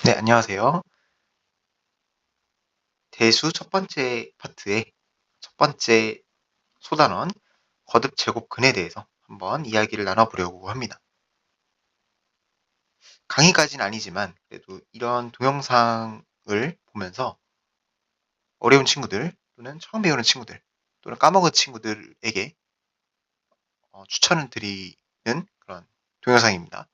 네, 안녕하세요. 대수 첫 번째 파트의 첫 번째 소단원 거듭 제곱근에 대해서 한번 이야기를 나눠보려고 합니다. 강의까지는 아니지만 그래도 이런 동영상을 보면서 어려운 친구들 또는 처음 배우는 친구들 또는 까먹은 친구들에게 추천을 드리는 그런 동영상입니다.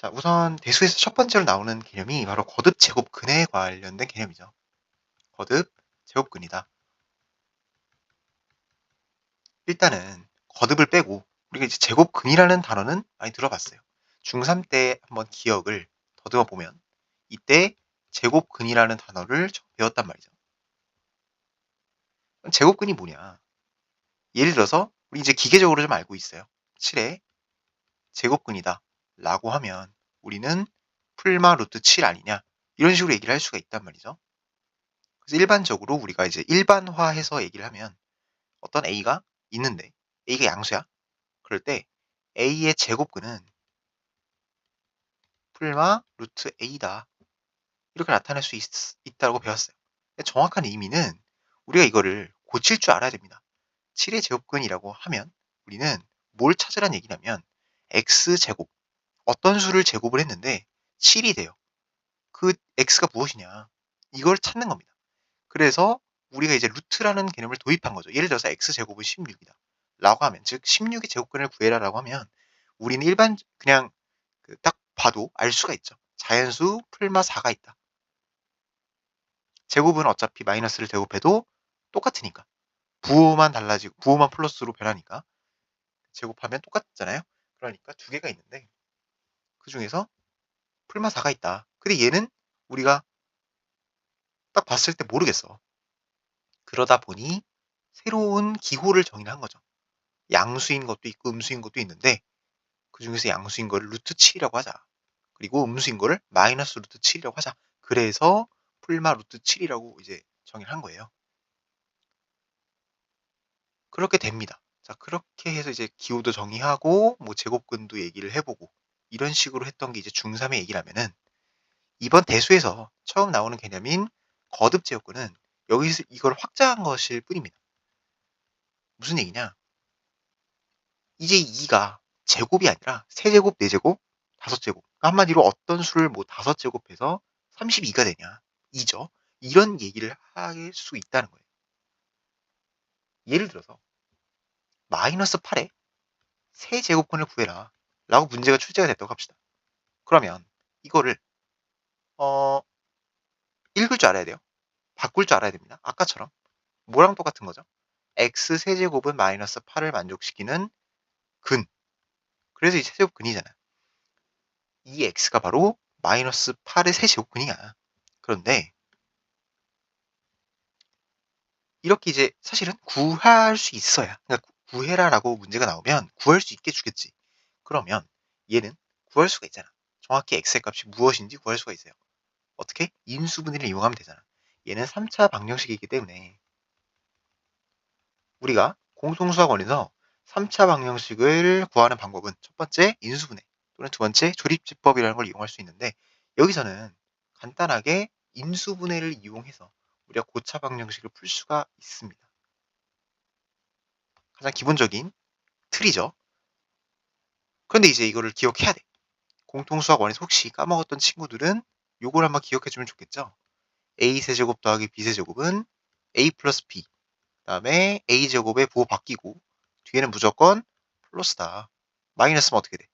자, 우선 대수에서 첫 번째로 나오는 개념이 바로 거듭 제곱근에 관련된 개념이죠. 거듭 제곱근이다. 일단은 거듭을 빼고 우리가 이제 제곱근이라는 단어는 많이 들어봤어요. 중3 때 한번 기억을 더듬어 보면 이때 제곱근이라는 단어를 처음 배웠단 말이죠. 제곱근이 뭐냐? 예를 들어서 우리 이제 기계적으로 좀 알고 있어요. 7의 제곱근이다 라고 하면 우리는 풀마 루트 7 아니냐 이런 식으로 얘기를 할 수가 있단 말이죠. 그래서 일반적으로 우리가 이제 일반화해서 얘기를 하면 어떤 A가 있는데 A가 양수야. 그럴 때 A의 제곱근은 풀마 루트 A다. 이렇게 나타낼 수 있다고 배웠어요. 정확한 의미는 우리가 이거를 고칠 줄 알아야 됩니다. 7의 제곱근이라고 하면 우리는 뭘 찾으란 얘기냐면 x제곱, 어떤 수를 제곱을 했는데 7이 돼요. 그 x가 무엇이냐? 이걸 찾는 겁니다. 그래서 우리가 이제 루트라는 개념을 도입한 거죠. 예를 들어서 x제곱은 16이다. 라고 하면, 즉 16의 제곱근을 구해라라고 하면 우리는 일반 그냥 딱 봐도 알 수가 있죠. 자연수 풀마 4가 있다. 제곱은 어차피 마이너스를 제곱해도 똑같으니까. 부호만 달라지고, 부호만 플러스로 변하니까. 제곱하면 똑같잖아요. 그러니까 두 개가 있는데, 그 중에서 풀마 4가 있다. 근데 얘는 우리가 딱 봤을 때 모르겠어. 그러다 보니 새로운 기호를 정의한 거죠. 양수인 것도 있고 음수인 것도 있는데, 그 중에서 양수인 거를 루트 7이라고 하자. 그리고 음수인 거를 마이너스 루트 7이라고 하자. 그래서 풀마 루트 7이라고 이제 정의를 한 거예요. 그렇게 됩니다. 자, 그렇게 해서 이제 기호도 정의하고 뭐 제곱근도 얘기를 해보고 이런 식으로 했던 게 이제 중3의 얘기라면은 이번 대수에서 처음 나오는 개념인 거듭 제곱근은 여기서 이걸 확장한 것일 뿐입니다. 무슨 얘기냐? 이제 2가 제곱이 아니라 세제곱, 네제곱, 다섯제곱. 한마디로 어떤 수를 뭐 다섯제곱해서 32가 되냐? 2죠. 이런 얘기를 할 수 있다는 거예요. 예를 들어서 마이너스 8에 세제곱근을 구해라 라고 문제가 출제가 됐다고 합시다. 그러면 이거를 어, 읽을 줄 알아야 돼요. 바꿀 줄 알아야 됩니다. 아까처럼 뭐랑 똑같은 거죠? x 세제곱은 마이너스 8을 만족시키는 근. 그래서 이 세제곱 근이잖아요. 이 x가 바로 마이너스 8의 세제곱 근이야. 그런데 이렇게 이제 사실은 구할 수 있어야, 그러니까 구해라라고 문제가 나오면 구할 수 있게 주겠지. 그러면 얘는 구할 수가 있잖아. 정확히 x의 값이 무엇인지 구할 수가 있어요. 어떻게? 인수분해를 이용하면 되잖아. 얘는 3차 방정식이기 때문에 우리가 공통수학원에서 3차 방정식을 구하는 방법은 첫 번째 인수분해 또는 두 번째 조립지법이라는 걸 이용할 수 있는데 여기서는 간단하게 인수분해를 이용해서 우리가 고차 방정식을 풀 수가 있습니다. 가장 기본적인 틀이죠. 그런데 이제 이거를 기억해야 돼. 공통수학원에서 혹시 까먹었던 친구들은 요걸 한번 기억해주면 좋겠죠. a세제곱 더하기 b세제곱은 a 플러스 b 그다음에 a제곱의 부호 바뀌고 뒤에는 무조건 플러스다. 마이너스면 어떻게 돼?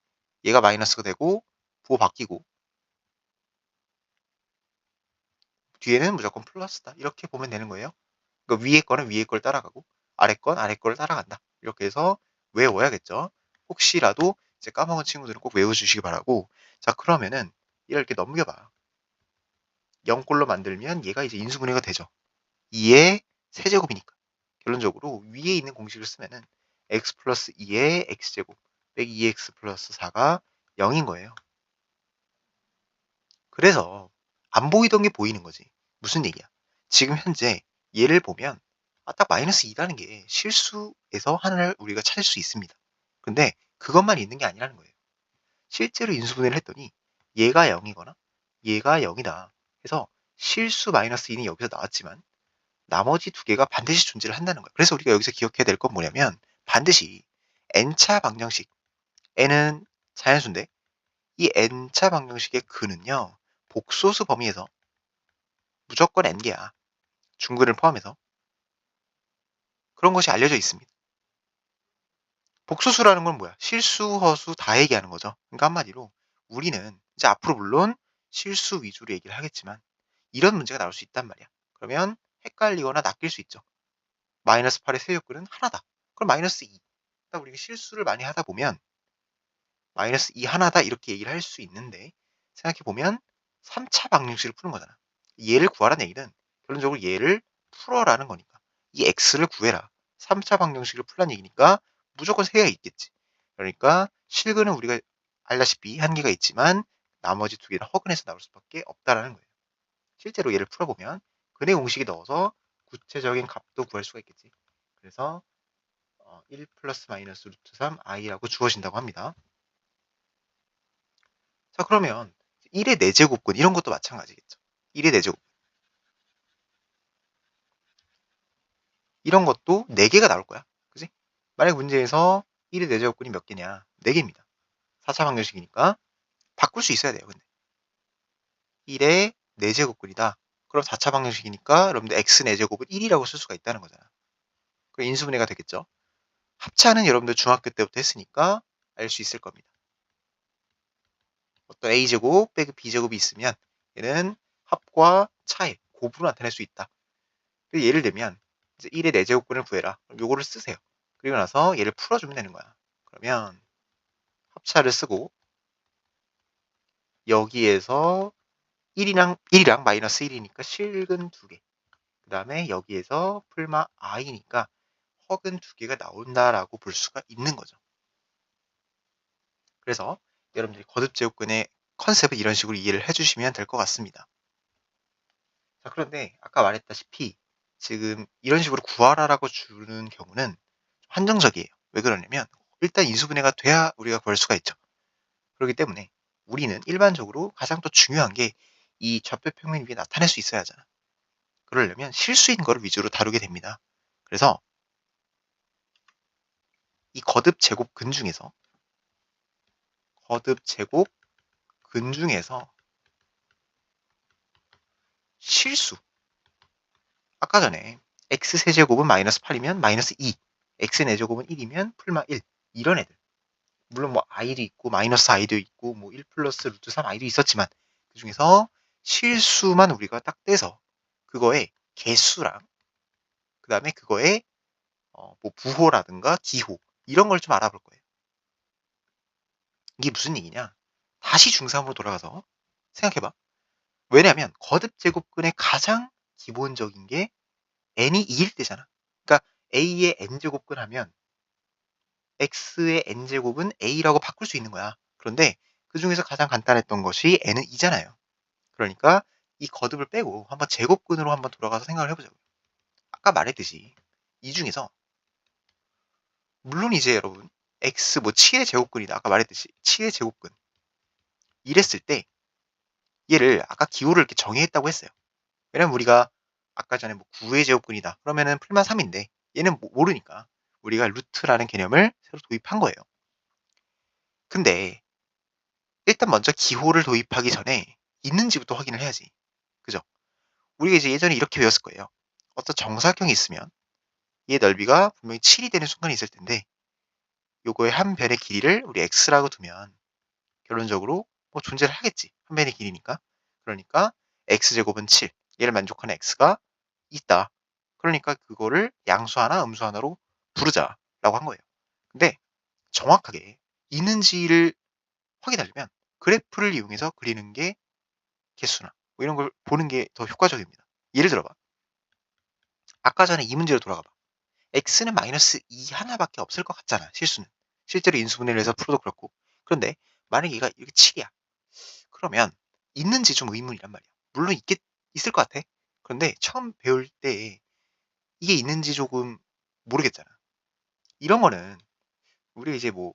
얘가 마이너스가 되고 부호 바뀌고 뒤에는 무조건 플러스다. 이렇게 보면 되는 거예요. 그러니까 위에 거는 위에 걸 따라가고 아래 건 아래 걸 따라간다. 이렇게 해서 외워야겠죠. 혹시라도 이제 까먹은 친구들은 꼭 외워주시기 바라고. 자, 그러면은 이렇게 넘겨봐. 0꼴로 만들면 얘가 이제 인수분해가 되죠. 2의 세제곱이니까. 결론적으로 위에 있는 공식을 쓰면은 x 플러스 2의 x제곱 빼기 2x 플러스 4가 0인 거예요. 그래서 안 보이던 게 보이는 거지. 무슨 얘기야? 지금 현재 얘를 보면 딱 마이너스 2라는 게 실수에서 하나를 우리가 찾을 수 있습니다. 근데 그것만 있는 게 아니라는 거예요. 실제로 인수분해를 했더니 얘가 0이거나 얘가 0이다 해서 실수 마이너스 2는 여기서 나왔지만 나머지 두 개가 반드시 존재를 한다는 거예요. 그래서 우리가 여기서 기억해야 될 건 뭐냐면 반드시 n차 방정식, n은 자연수인데 이 n차 방정식의 근은요. 복소수 범위에서 무조건 n개야. 중근을 포함해서. 그런 것이 알려져 있습니다. 복소수라는 건 뭐야? 실수, 허수 다 얘기하는 거죠. 그러니까 한마디로 우리는 이제 앞으로 물론 실수 위주로 얘기를 하겠지만 이런 문제가 나올 수 있단 말이야. 그러면 헷갈리거나 낚일 수 있죠. 마이너스 8의 세제곱근은 하나다. 그럼 마이너스 2. 그러니까 우리가 실수를 많이 하다 보면 마이너스 2 하나다 이렇게 얘기를 할 수 있는데 생각해보면 3차 방정식을 푸는 거잖아. 얘를 구하라는 얘기는 결론적으로 얘를 풀어라는 거니까 이 x를 구해라. 3차 방정식을 풀라는 얘기니까 무조건 3개가 있겠지. 그러니까 실근은 우리가 알다시피 한계가 있지만 나머지 두 개는 허근해서 나올 수밖에 없다라는 거예요. 실제로 얘를 풀어보면 근의 공식에 넣어서 구체적인 값도 구할 수가 있겠지. 그래서 1 플러스 마이너스 루트 3 i라고 주어진다고 합니다. 자, 그러면 1의 4제곱근 이런 것도 마찬가지겠죠. 1의 4제곱 이런 것도 4개가 나올 거야. 그지? 만약 문제에서 1의 4제곱근이 몇 개냐? 4개입니다. 4차 방정식이니까 바꿀 수 있어야 돼요. 근데 1의 4제곱근이다. 그럼 4차 방정식이니까 여러분들 x 4제곱은 1이라고 쓸 수가 있다는 거잖아. 그럼 인수분해가 되겠죠. 합차는 여러분들 중학교 때부터 했으니까 알 수 있을 겁니다. 어떤 a제곱 빼기 b제곱이 있으면 얘는 합과 차의 곱으로 나타낼 수 있다. 예를 들면 이제 1의 4제곱근을 구해라. 그럼 요거를 쓰세요. 그리고 나서 얘를 풀어주면 되는 거야. 그러면 합차를 쓰고 여기에서 1이랑 마이너스 1이니까 실근 2개. 그 다음에 여기에서 풀마 i니까 허근 2개가 나온다라고 볼 수가 있는 거죠. 그래서 여러분들이 거듭제곱근의 컨셉을 이런 식으로 이해를 해주시면 될 것 같습니다. 자, 그런데 아까 말했다시피 지금 이런 식으로 구하라라고 주는 경우는 한정적이에요. 왜 그러냐면 일단 인수분해가 돼야 우리가 구할 수가 있죠. 그렇기 때문에 우리는 일반적으로 가장 또 중요한 게 이 좌표 평면 위에 나타낼 수 있어야 하잖아. 그러려면 실수인 거를 위주로 다루게 됩니다. 그래서 이 거듭 제곱 근 중에서 실수 아까 전에 x 세제곱은 마이너스 8이면 마이너스 2 x 4제곱은 1이면 풀마 1 이런 애들 물론 뭐 i도 있고 마이너스 i도 있고 뭐 1 플러스 루트 3 i도 있었지만 그 중에서 실수만 우리가 딱 떼서 그거의 개수랑 그 다음에 그거의 뭐 부호라든가 기호 이런 걸 좀 알아볼 거예요. 이게 무슨 얘기냐? 다시 중3으로 돌아가서 생각해봐. 왜냐하면 거듭 제곱근의 가장 기본적인 게 n이 2일 때잖아. 그러니까 a의 n제곱근 하면 x의 n제곱은 a라고 바꿀 수 있는 거야. 그런데 그 중에서 가장 간단했던 것이 n은 2잖아요. 그러니까 이 거듭을 빼고 한번 제곱근으로 한번 돌아가서 생각을 해보자고요. 아까 말했듯이 이 중에서 물론 이제 여러분 x 뭐 7의 제곱근이다. 아까 말했듯이 7의 제곱근 이랬을 때 얘를 아까 기호를 이렇게 정의했다고 했어요. 왜냐면 우리가 아까 전에 뭐 9의 제곱근이다. 그러면은 풀만 3인데 얘는 모르니까 우리가 루트라는 개념을 새로 도입한 거예요. 근데 일단 먼저 기호를 도입하기 전에 있는지부터 확인을 해야지. 그죠? 우리가 이제 예전에 이렇게 배웠을 거예요. 어떤 정사각형이 있으면 얘 넓이가 분명히 7이 되는 순간이 있을 텐데 요거의 한 변의 길이를 우리 x라고 두면 결론적으로 뭐 존재를 하겠지. 한 변의 길이니까. 그러니까 x제곱은 7. 얘를 만족하는 x가 있다. 그러니까 그거를 양수 하나, 음수 하나로 부르자라고 한 거예요. 근데 정확하게 있는지를 확인하려면 그래프를 이용해서 그리는 게 개수나 뭐 이런 걸 보는 게 더 효과적입니다. 예를 들어봐. 아까 전에 이 문제로 돌아가 봐. x는 마이너스 2 하나밖에 없을 것 같잖아. 실수는. 실제로 인수분해를 해서 풀어도 그렇고. 그런데 만약에 얘가 이렇게 7이야. 그러면 있는지 좀 의문이란 말이야. 물론 있을 것 같아. 그런데 처음 배울 때 이게 있는지 조금 모르겠잖아. 이런 거는 우리가 이제 뭐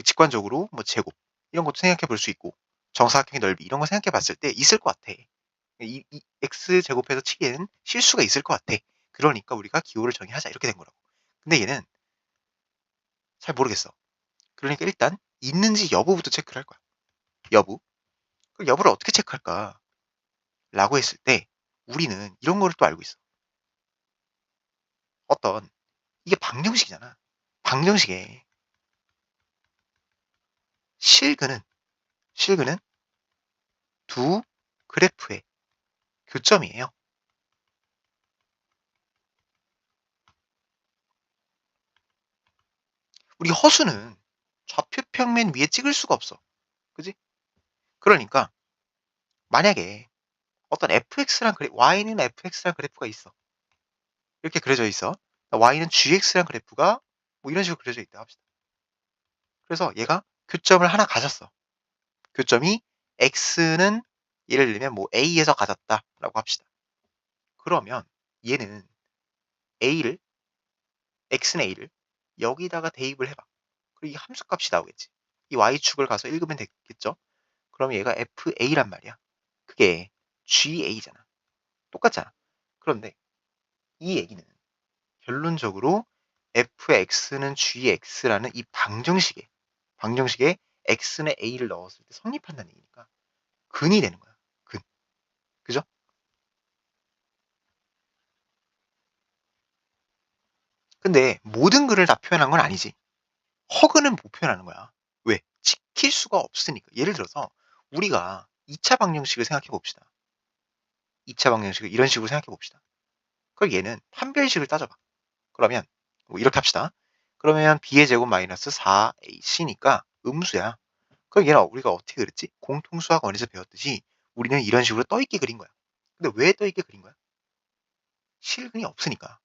직관적으로 뭐 제곱 이런 것도 생각해 볼 수 있고 정사각형의 넓이 이런 거 생각해 봤을 때 있을 것 같아. 이 x제곱해서 치기에는 실수가 있을 것 같아. 그러니까 우리가 기호를 정의하자 이렇게 된 거라고. 근데 얘는 잘 모르겠어. 그러니까 일단 있는지 여부부터 체크를 할 거야. 여부. 그 여부를 어떻게 체크할까? 라고 했을 때 우리는 이런 거를 또 알고 있어. 어떤 이게 방정식이잖아. 방정식에 실근은 두 그래프의 교점이에요. 우리 허수는 좌표 평면 위에 찍을 수가 없어. 그지? 그러니까 만약에 어떤 fx란 y는 fx란 그래프가 있어. 이렇게 그려져 있어. y는 gx란 그래프가 뭐 이런 식으로 그려져 있다 합시다. 그래서 얘가 교점을 하나 가졌어. 교점이 x는 예를 들면 뭐 a에서 가졌다라고 합시다. 그러면 얘는 a를 x는 a를 여기다가 대입을 해봐. 그리고 이 함수값이 나오겠지. 이 y축을 가서 읽으면 되겠죠. 그럼 얘가 fa란 말이야. 그게 ga잖아. 똑같잖아. 그런데 이 얘기는 결론적으로 fx는 gx라는 이 방정식에 x는 a를 넣었을 때 성립한다는 얘기니까 근이 되는 거야. 근. 그죠? 근데 모든 근을 다 표현한 건 아니지. 허근은 못 표현하는 거야. 왜? 지킬 수가 없으니까. 예를 들어서 우리가 2차 방정식을 생각해 봅시다. 2차 방정식을 이런 식으로 생각해 봅시다. 그럼 얘는 판별식을 따져봐. 그러면 뭐 이렇게 합시다. 그러면 b의 제곱 마이너스 4ac니까 음수야. 그럼 얘는 우리가 어떻게 그랬지? 공통수학원에서 배웠듯이 우리는 이런 식으로 떠있게 그린 거야. 근데 왜 떠있게 그린 거야? 실근이 없으니까.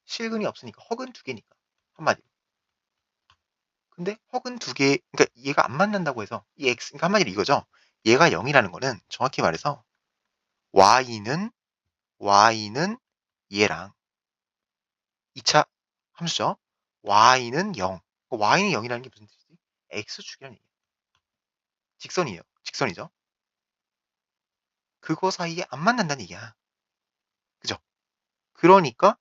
실근이 없으니까 허근 두 개니까. 한마디로. 근데 허근 두 개, 그러니까 얘가 안 만난다고 해서 이 x, 그러니까 한마디로 이거죠. 얘가 0이라는 거는 정확히 말해서 y는 얘랑 2차 함수죠. y는 0. y는 0이라는 게 무슨 뜻이지? x축이라는 얘기예요. 직선이에요. 직선이죠. 그거 사이에 안 만난다는 얘기야. 그죠? 그러니까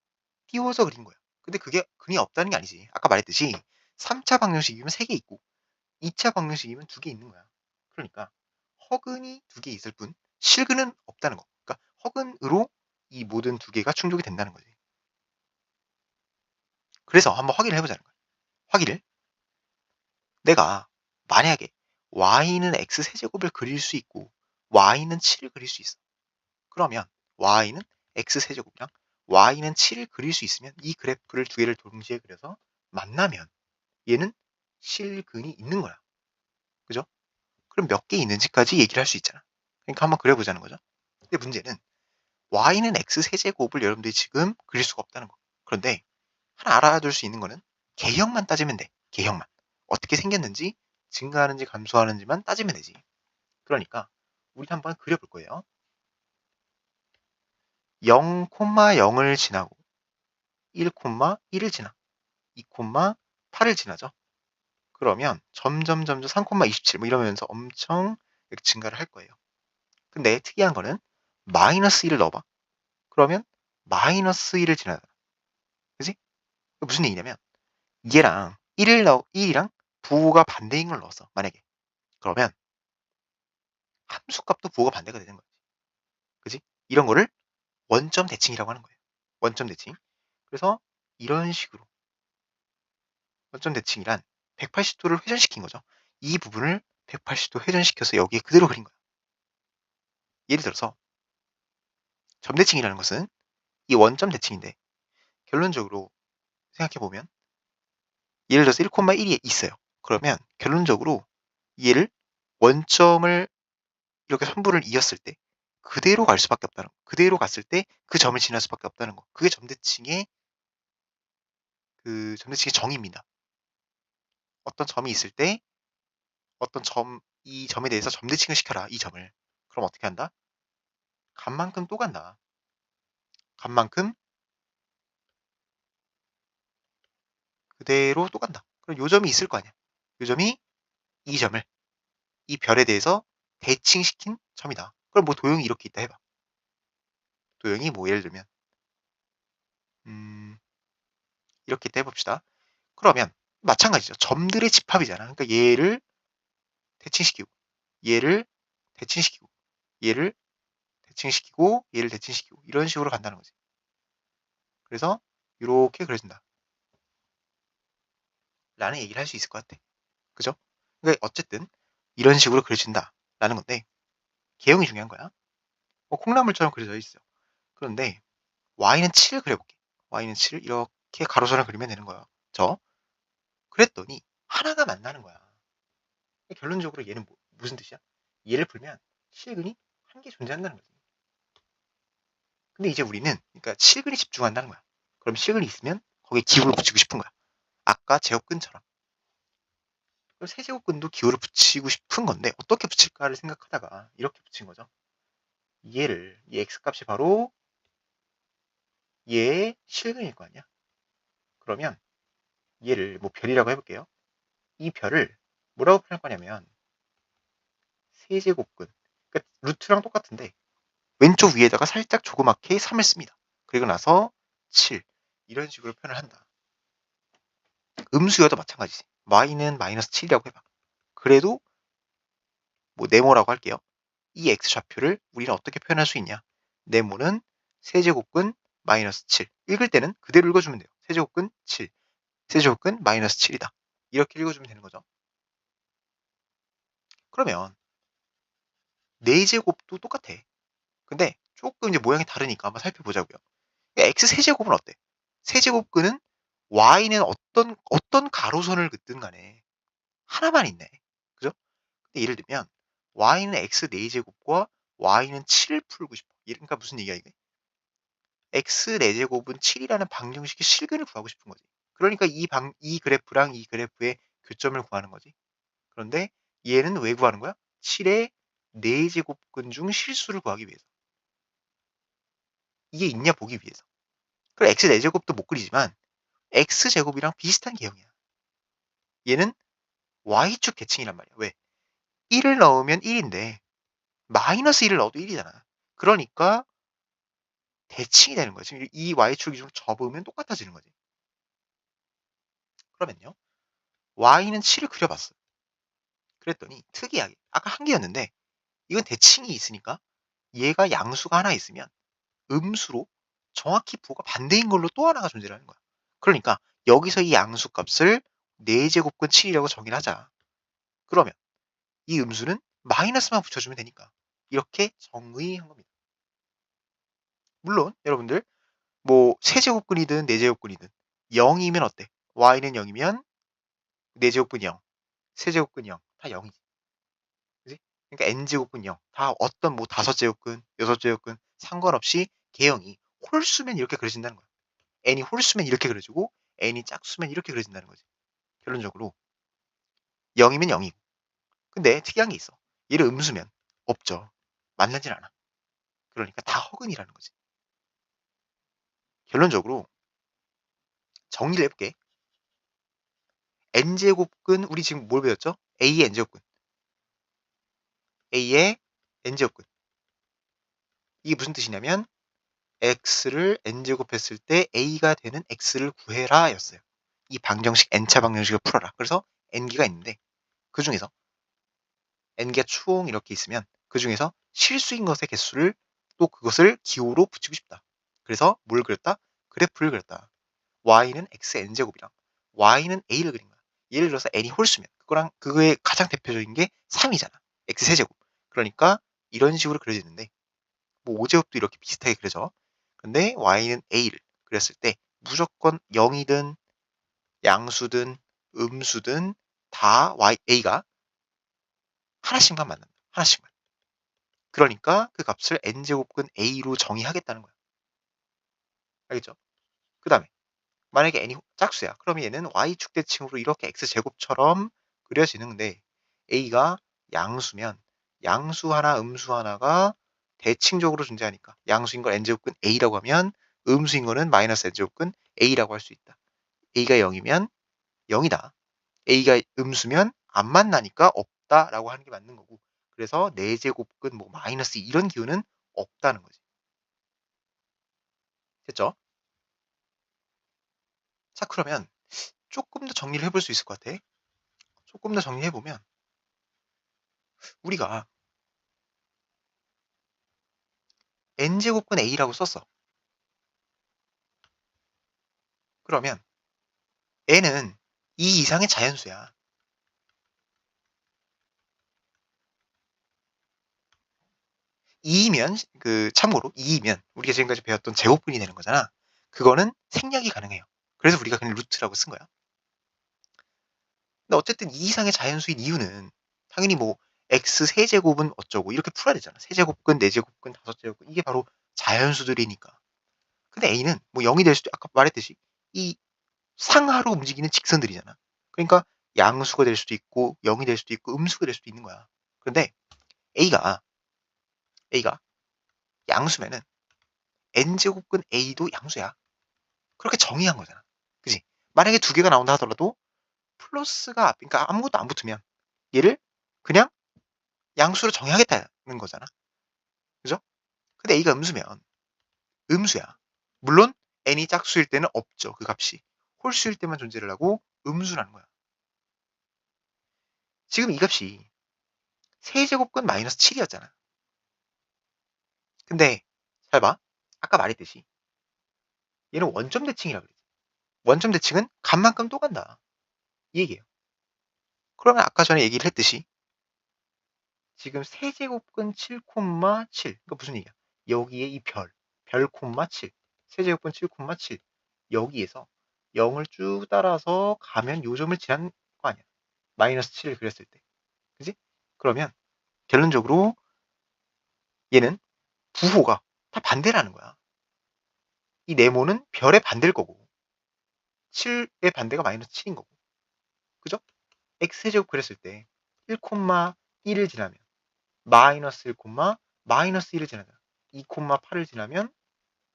띄워서 그린 거야. 근데 그게 근이 없다는 게 아니지. 아까 말했듯이 3차 방정식이면 3개 있고 2차 방정식이면 2개 있는 거야. 그러니까 허근이 2개 있을 뿐 실근은 없다는 거. 그러니까 허근으로 이 모든 2개가 충족이 된다는 거지. 그래서 한번 확인을 해보자는 거야. 확인을. 내가 만약에 y는 x 세제곱을 그릴 수 있고 y는 7을 그릴 수 있어. 그러면 y는 x 세제곱이랑 y는 7을 그릴 수 있으면 이 그래프를 2개를 동시에 그려서 만나면 얘는 실근이 있는 거야. 그죠? 그럼 몇 개 있는지까지 얘기를 할 수 있잖아. 그러니까 한번 그려보자는 거죠. 근데 문제는 y는 x 세제곱을 여러분들이 지금 그릴 수가 없다는 거. 그런데 하나 알아둘 수 있는 거는 개형만 따지면 돼. 개형만. 어떻게 생겼는지 증가하는지 감소하는지만 따지면 되지. 그러니까 우리 한번 그려볼 거예요. 0,0을 지나고 1,1을 지나 2,8을 지나죠. 그러면 점점 3,27 뭐 이러면서 엄청 증가를 할 거예요. 근데 특이한 거는 마이너스 1을 넣어봐. 그러면 마이너스 1을 지나잖아. 그지? 무슨 얘기냐면 얘랑 1이랑 부호가 반대인 걸 넣었어. 만약에. 그러면 함수값도 부호가 반대가 되는 거지. 그지? 이런 거를 원점 대칭이라고 하는 거예요. 원점 대칭. 그래서 이런 식으로 원점 대칭이란 180도를 회전시킨 거죠. 이 부분을 180도 회전시켜서 여기에 그대로 그린 거야. 예를 들어서 점 대칭이라는 것은 이 원점 대칭인데 결론적으로 생각해보면 예를 들어서 1,1이 있어요. 그러면 결론적으로 얘를 원점을 이렇게 선분을 이었을 때 그대로 갈 수밖에 없다는 거. 그대로 갔을 때 그 점을 지날 수밖에 없다는 거. 그게 점대칭의 그 점대칭의 정의입니다. 어떤 점이 있을 때 어떤 이 점에 대해서 점대칭을 시켜라. 이 점을. 그럼 어떻게 한다? 간만큼 또 간다. 간만큼 그대로 또 간다. 그럼 요 점이 있을 거 아니야. 요 점이 이 점을 이 별에 대해서 대칭시킨 점이다. 그럼 뭐 도형이 이렇게 있다 해봐. 도형이 뭐 예를 들면 이렇게 있다 해봅시다. 그러면 마찬가지죠. 점들의 집합이잖아. 그러니까 얘를 대칭시키고 얘를 대칭시키고 얘를 대칭시키고 얘를 대칭시키고 이런 식으로 간다는 거지. 그래서 이렇게 그려진다. 라는 얘기를 할 수 있을 것 같아. 그죠? 그러니까 어쨌든 이런 식으로 그려진다. 라는 건데 개형이 중요한 거야. 콩나물처럼 그려져 있어. 그런데 y는 7을 그려볼게. y는 7을 이렇게 가로선을 그리면 되는 거야. 그랬더니 하나가 만나는 거야. 결론적으로 얘는 무슨 뜻이야? 얘를 풀면 실근이 한 개 존재한다는 거지. 근데 이제 우리는 그러니까 실근이 집중한다는 거야. 그럼 실근이 있으면 거기에 기호를 붙이고 싶은 거야. 아까 제곱근처럼. 그럼 세제곱근도 기호를 붙이고 싶은 건데 어떻게 붙일까를 생각하다가 이렇게 붙인 거죠. 이 x값이 바로 얘의 실근일 거 아니야. 그러면 얘를 뭐 별이라고 해볼게요. 이 별을 뭐라고 표현할 거냐면 세제곱근. 그러니까 루트랑 똑같은데 왼쪽 위에다가 살짝 조그맣게 3을 씁니다. 그리고 나서 7 이런 식으로 표현을 한다. 음수여도 마찬가지지. y는 마이너스 7이라고 해봐. 그래도 뭐 네모라고 할게요. 이 x좌표를 우리는 어떻게 표현할 수 있냐. 네모는 세제곱근 마이너스 7. 읽을 때는 그대로 읽어주면 돼요. 세제곱근 7. 세제곱근 마이너스 7이다. 이렇게 읽어주면 되는 거죠. 그러면 4제곱도 똑같아. 근데 조금 이제 모양이 다르니까 한번 살펴보자고요. x 세제곱은 어때? 세제곱근은 y는 어떤 가로선을 긋든 간에 하나만 있네. 그죠? 근데 예를 들면 y는 x 4제곱과 y는 7을 풀고 싶어. 그러니까 무슨 얘기야 이게? x 4제곱은 7이라는 방정식의 실근을 구하고 싶은 거지. 그러니까 이 그래프랑 이 그래프의 교점을 구하는 거지. 그런데 얘는 왜 구하는 거야? 7의 4제곱근 중 실수를 구하기 위해서. 이게 있냐 보기 위해서. 그럼 x 4제곱도 못 그리지만 x제곱이랑 비슷한 개형이야. 얘는 y축 대칭이란 말이야. 왜? 1을 넣으면 1인데 마이너스 1을 넣어도 1이잖아. 그러니까 대칭이 되는 거지. 이 y축이 좀 접으면 똑같아지는 거지. 그러면요. y는 7을 그려봤어. 그랬더니 특이하게 아까 한 개였는데 이건 대칭이 있으니까 얘가 양수가 하나 있으면 음수로 정확히 부호가 반대인 걸로 또 하나가 존재하는 거야. 그러니까 여기서 이 양수 값을 4제곱근 7이라고 정의를 하자. 그러면 이 음수는 마이너스만 붙여주면 되니까 이렇게 정의한 겁니다. 물론 여러분들 뭐 세제곱근이든 4제곱근이든 0이면 어때? y는 0이면 4제곱근 0, 세제곱근 0, 다 0이지. 그지? 그러니까 n제곱근 0, 다 어떤 뭐 5제곱근, 6제곱근 상관없이 개형이 홀수면 이렇게 그려진다는 거야. n이 홀수면 이렇게 그려지고 n이 짝수면 이렇게 그려진다는 거지. 결론적으로 0이면 0이고. 근데 특이한 게 있어. 얘를 음수면 없죠. 만나질 않아. 그러니까 다 허근이라는 거지. 결론적으로 정리를 해볼게. n제곱근 우리 지금 뭘 배웠죠? a의 n제곱근. a의 n제곱근. 이게 무슨 뜻이냐면 x를 n제곱 했을 때 a가 되는 x를 구해라 였어요. 이 방정식 n차 방정식을 풀어라. 그래서 n개가 있는데 그 중에서 n개가 총 이렇게 있으면 그 중에서 실수인 것의 개수를 또 그것을 기호로 붙이고 싶다. 그래서 뭘 그렸다? 그래프를 그렸다. y는 x n제곱이랑 y는 a를 그린 거야. 예를 들어서 n이 홀수면 그거랑 그거의 가장 대표적인 게 3이잖아. x 세제곱. 그러니까 이런 식으로 그려지는데 뭐 5제곱도 이렇게 비슷하게 그려져. 근데 y는 a를 그렸을 때 무조건 0이든 양수든 음수든 다 a가 하나씩만 만난다. 하나씩만. 그러니까 그 값을 n제곱근 a로 정의하겠다는 거야. 알겠죠? 그 다음에 만약에 n이 짝수야. 그럼 얘는 y축 대칭으로 이렇게 x제곱처럼 그려지는데 a가 양수면 양수 하나 음수 하나가 대칭적으로 존재하니까 양수인 걸 n제곱근 a라고 하면 음수인 거는 마이너스 n제곱근 a라고 할 수 있다. a가 0이면 0이다. a가 음수면 안 만나니까 없다. 없다라고 하는 게 맞는 거고, 그래서 4제곱근 뭐 마이너스 이런 기호는 없다는 거지. 됐죠? 자, 그러면 조금 더 정리를 해볼 수 있을 것 같아. 조금 더 정리해보면 우리가 n제곱근 a라고 썼어. 그러면 n은 2 이상의 자연수야. 2이면 참고로 2이면 우리가 지금까지 배웠던 제곱근이 되는 거잖아. 그거는 생략이 가능해요. 그래서 우리가 그냥 루트라고 쓴 거야. 근데 어쨌든 2 이상의 자연수인 이유는 당연히 뭐 x 세제곱은 어쩌고 이렇게 풀어야 되잖아. 세제곱근, 4제곱근, 5제곱근 이게 바로 자연수들이니까. 근데 a는 뭐 0이 될 수도, 아까 말했듯이 이 상하로 움직이는 직선들이잖아. 그러니까 양수가 될 수도 있고 0이 될 수도 있고 음수가 될 수도 있는 거야. 그런데 a가 양수면은 n제곱근 a도 양수야. 그렇게 정의한 거잖아. 그지? 만약에 두 개가 나온다 하더라도 플러스가, 그러니까 아무것도 안 붙으면 얘를 그냥 양수로 정의하겠다는 거잖아. 그죠? 근데 a가 음수야. 물론 n이 짝수일 때는 없죠. 그 값이. 홀수일 때만 존재를 하고 음수라는 거야. 지금 이 값이 세제곱근 마이너스 7이었잖아. 근데 잘 봐. 아까 말했듯이 얘는 원점 대칭이라 그랬지. 원점 대칭은 값만큼 또 간다. 이 얘기예요. 그러면 아까 전에 얘기를 했듯이 지금 세제곱근 7,7. 그러니까 무슨 얘기야? 여기에 이 별 콤마 7. 세제곱근 7,7. 여기에서 0을 쭉 따라서 가면 요 점을 지난 거 아니야. 마이너스 7을 그렸을 때. 그지? 그러면 결론적으로 얘는 부호가 다 반대라는 거야. 이 네모는 별의 반대일 거고 7의 반대가 마이너스 7인 거고. 그죠? x제곱 그렸을 때 1,1을 지나면 마이너스 1, 마이너스 1을 지나다. 2,8을 지나면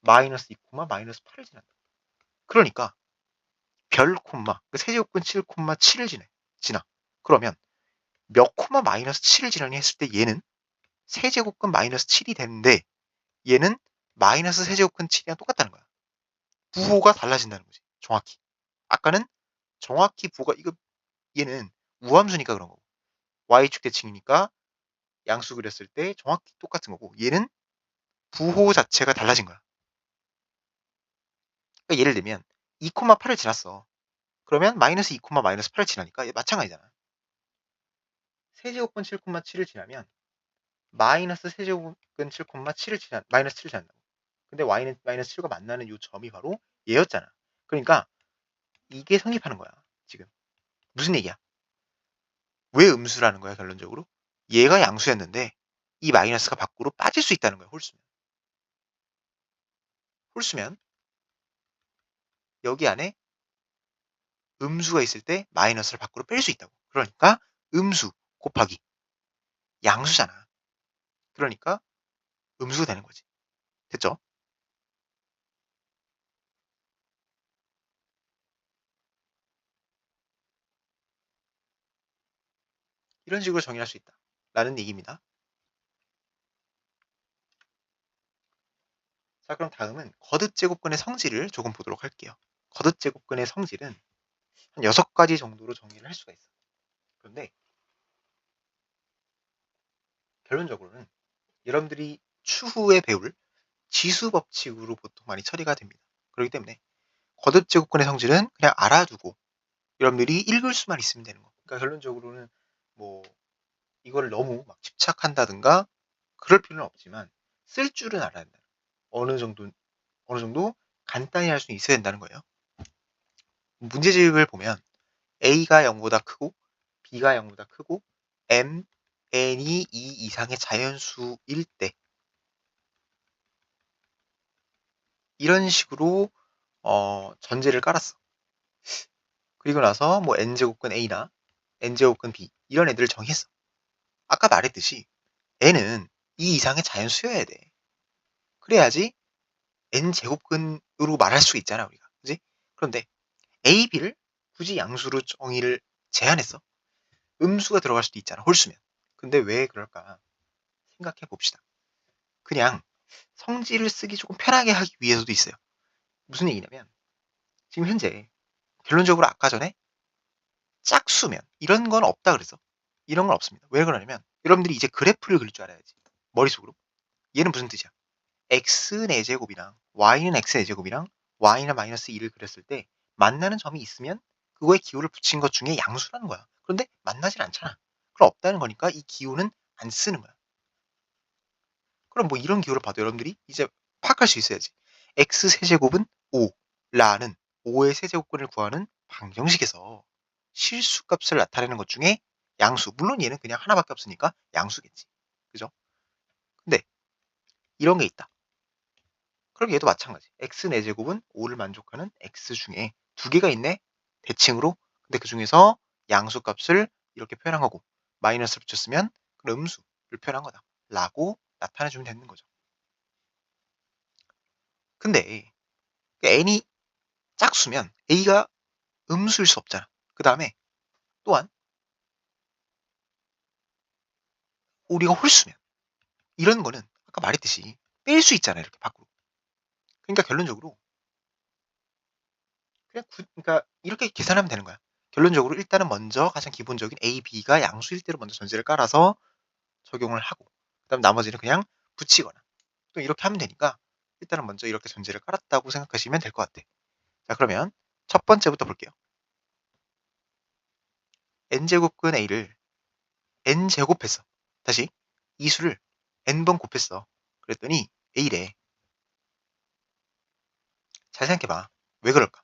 마이너스 2, 마이너스 8을 지난다. 그러니까 별 콤마 그 세제곱근 7,7을 지나. 그러면 몇 콤마 마이너스 7을 지나니 했을 때 얘는 세제곱근 마이너스 7이 되는데 얘는 마이너스 세제곱근 7이랑 똑같다는 거야. 부호가 달라진다는 거지. 정확히. 아까는 정확히 부호가 얘는 우함수니까 그런 거고 y축 대칭이니까 양수 그렸을 때 정확히 똑같은 거고 얘는 부호 자체가 달라진 거야. 그러니까 예를 들면 2,8을 지났어. 그러면 마이너스 2, 마이너스 8을 지나니까 마찬가지잖아. 세제곱근 7,7을 지나면 마이너스 세제곱근 7,7을 마이너스 7을 지난다고. 근데 y는 마이너스 7과 만나는 이 점이 바로 얘였잖아. 그러니까 이게 성립하는 거야. 지금 무슨 얘기야? 왜 음수라는 거야 결론적으로? 얘가 양수였는데 이 마이너스가 밖으로 빠질 수 있다는 거야. 홀수면 여기 안에 음수가 있을 때 마이너스를 밖으로 뺄 수 있다고. 그러니까 음수 곱하기 양수잖아. 그러니까 음수가 되는 거지. 됐죠? 이런 식으로 정의할 수 있다. 라는 얘기입니다. 자, 그럼 다음은 거듭제곱근의 성질을 조금 보도록 할게요. 거듭제곱근의 성질은 한 6가지 정도로 정의를 할 수가 있어. 그런데 결론적으로는 여러분들이 추후에 배울 지수법칙으로 보통 많이 처리가 됩니다. 그렇기 때문에 거듭제곱근의 성질은 그냥 알아두고 여러분들이 읽을 수만 있으면 되는 거. 그러니까 결론적으로는 뭐 이거를 너무 막 집착한다든가 그럴 필요는 없지만 쓸 줄은 알아야 된다. 어느 정도 간단히 할 수 있어야 된다는 거예요. 문제집을 보면 A가 0보다 크고 B가 0보다 크고 n이 2 이상의 자연수일 때 이런 식으로 전제를 깔았어. 그리고 나서 뭐 n제곱근 A나 n제곱근 B 이런 애들을 정했어. 아까 말했듯이 n은 2 이상의 자연수여야 돼. 그래야지 n제곱근으로 말할 수 있잖아 우리가. 그지? 그런데 A, B를 굳이 양수로 정의를 제한했어. 음수가 들어갈 수도 있잖아, 홀수면. 근데 왜 그럴까 생각해 봅시다. 그냥 성질을 쓰기 조금 편하게 하기 위해서도 있어요. 무슨 얘기냐면 지금 현재 결론적으로 아까 전에 짝수면 이런 건 없다 그랬어. 이런 건 없습니다. 왜 그러냐면 여러분들이 이제 그래프를 그릴 줄 알아야지. 머릿속으로. 얘는 무슨 뜻이야? x 4제곱이랑 y는 x 4제곱이랑 y는 마이너스 2를 그렸을 때 만나는 점이 있으면 그거에 기호를 붙인 것 중에 양수라는 거야. 그런데 만나질 않잖아. 그럼 없다는 거니까 이 기호는 안 쓰는 거야. 그럼 뭐 이런 기호를 봐도 여러분들이 이제 파악할 수 있어야지. x 세제곱은 5, 라는 5의 세제곱근을 구하는 방정식에서 실수값을 나타내는 것 중에 양수. 물론 얘는 그냥 하나밖에 없으니까 양수겠지. 그죠? 근데 이런 게 있다. 그럼 얘도 마찬가지. x 4제곱은 5를 만족하는 x 중에 두 개가 있네. 대칭으로. 근데 그 중에서 양수값을 이렇게 표현한 거고 마이너스를 붙였으면 그럼 음수를 표현한 거다. 라고 나타내주면 되는 거죠. 근데 n이 짝수면 a가 음수일 수 없잖아. 그 다음에 또한 우리가 홀수면 이런 거는 아까 말했듯이 뺄 수 있잖아. 이렇게 밖으로. 그러니까 결론적으로 그러니까 이렇게 계산하면 되는 거야. 결론적으로 일단은 먼저 가장 기본적인 A, B가 양수일 때로 먼저 전제를 깔아서 적용을 하고 그다음 나머지는 그냥 붙이거나 또 이렇게 하면 되니까 일단은 먼저 이렇게 전제를 깔았다고 생각하시면 될 것 같아. 자 그러면 첫 번째부터 볼게요. n제곱근 a를 n제곱했어. 다시 이 수를 n번 곱했어. 그랬더니 a래. 잘 생각해봐. 왜 그럴까?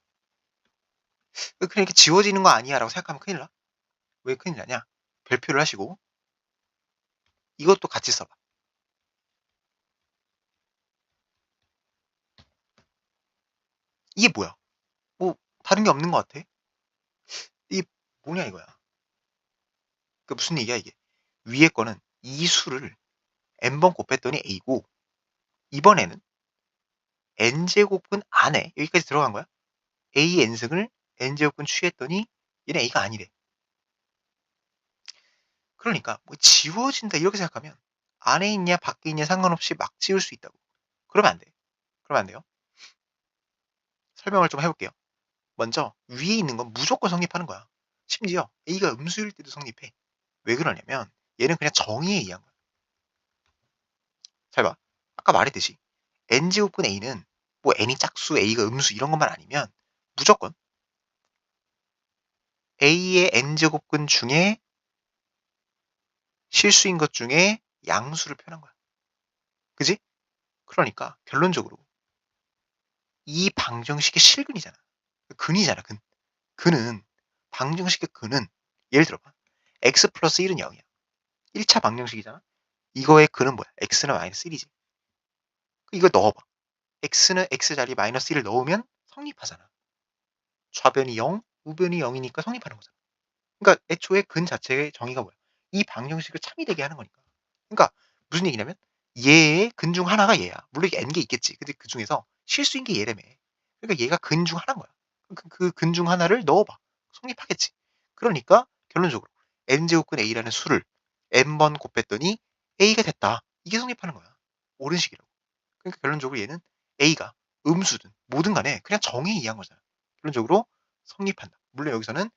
그냥 이렇게 지워지는 거 아니야 라고 생각하면 큰일 나. 왜 큰일 나냐? 별표를 하시고 이것도 같이 써봐. 이게 뭐야? 뭐 다른 게 없는 것 같아. 이게 뭐냐 이거야. 그 무슨 얘기야 이게. 위에 거는 이 수를 n번 곱했더니 a고 이번에는 n제곱근 안에 여기까지 들어간 거야. a n승을 n제곱근 취했더니 얘는 a가 아니래. 그러니까 뭐 지워진다 이렇게 생각하면 안에 있냐 밖에 있냐 상관없이 막 지울 수 있다고. 그러면 안 돼. 그러면 안 돼요. 설명을 좀 해볼게요. 먼저 위에 있는 건 무조건 성립하는 거야. 심지어 a가 음수일 때도 성립해. 왜 그러냐면 얘는 그냥 정의에 의한 거야. 잘 봐. 아까 말했듯이 n제곱근 a는 뭐 n이 짝수 a가 음수 이런 것만 아니면 무조건 a의 n제곱근 중에 실수인 것 중에 양수를 표현한 거야. 그지? 그러니까 결론적으로 이 방정식의 실근이잖아. 근이잖아, 근. 근은 방정식의 근은 예를 들어봐. x 플러스 1은 0이야. 1차 방정식이잖아. 이거의 근은 뭐야? x는 마이너스 1이지. 이거 넣어봐. x는 x 자리에 마이너스 1을 넣으면 성립하잖아. 좌변이 0, 우변이 0이니까 성립하는 거잖아. 그러니까 애초에 근 자체의 정의가 뭐야? 이 방정식을 참이되게 하는 거니까. 그러니까 무슨 얘기냐면 얘의 근 중 하나가 얘야. 물론 이게 n개 있겠지. 근데 그 중에서 실수인 게 얘라며. 그러니까 얘가 근 중 하나인 거야. 그 근 중 하나를 넣어봐. 성립하겠지. 그러니까 결론적으로 n제곱근 a라는 수를 n번 곱했더니 a가 됐다. 이게 성립하는 거야. 옳은 식이라고. 그러니까 결론적으로 얘는 a가 음수든 뭐든 간에 그냥 정의에 의한 거잖아. 결론적으로 성립한다. 물론 여기서는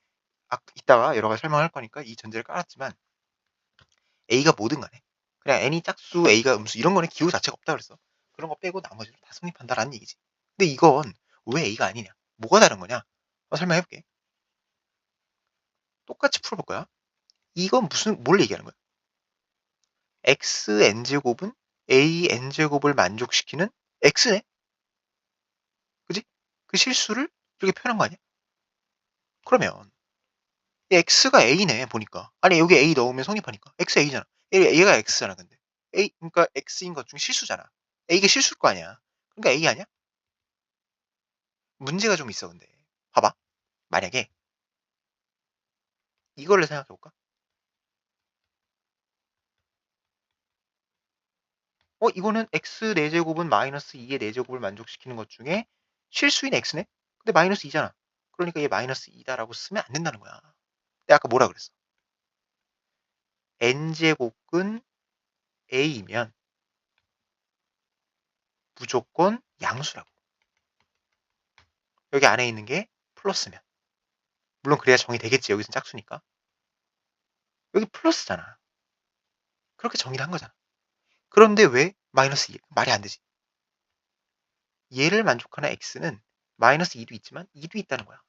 이따가 여러 가지 설명할 거니까 이 전제를 깔았지만 A가 뭐든 간에 그냥 N이 짝수 A가 음수 이런 거는 기호 자체가 없다 그랬어. 그런 거 빼고 나머지는 다 성립한다라는 얘기지. 근데 이건 왜 A가 아니냐? 뭐가 다른 거냐? 설명해볼게. 똑같이 풀어볼 거야. 이건 뭘 얘기하는 거야? x n제곱은 a n제곱을 만족시키는 x네? 그지? 그 실수를 이렇게 표현한 거 아니야? 그러면 x가 a네 보니까. 아니 여기 a 넣으면 성립하니까. x a잖아. 얘가 x잖아 근데. a 그러니까 x인 것 중에 실수잖아. a가 실수일 거 아니야. 그러니까 a 아니야? 문제가 좀 있어 근데. 봐봐. 만약에 이거를 생각해 볼까? 이거는 x 4제곱은 마이너스 2의 4제곱을 만족시키는 것 중에 실수인 x네? 근데 마이너스 2잖아. 그러니까 얘 마이너스 2다라고 쓰면 안 된다는 거야. 내가 아까 뭐라 그랬어? n제곱근 a이면 무조건 양수라고. 여기 안에 있는 게 플러스면. 물론 그래야 정의 되겠지. 여기서 짝수니까. 여기 플러스잖아. 그렇게 정의를 한 거잖아. 그런데 왜 마이너스 2? 말이 안 되지. 얘를 만족하는 x는 마이너스 2도 있지만 2도 있다는 거야.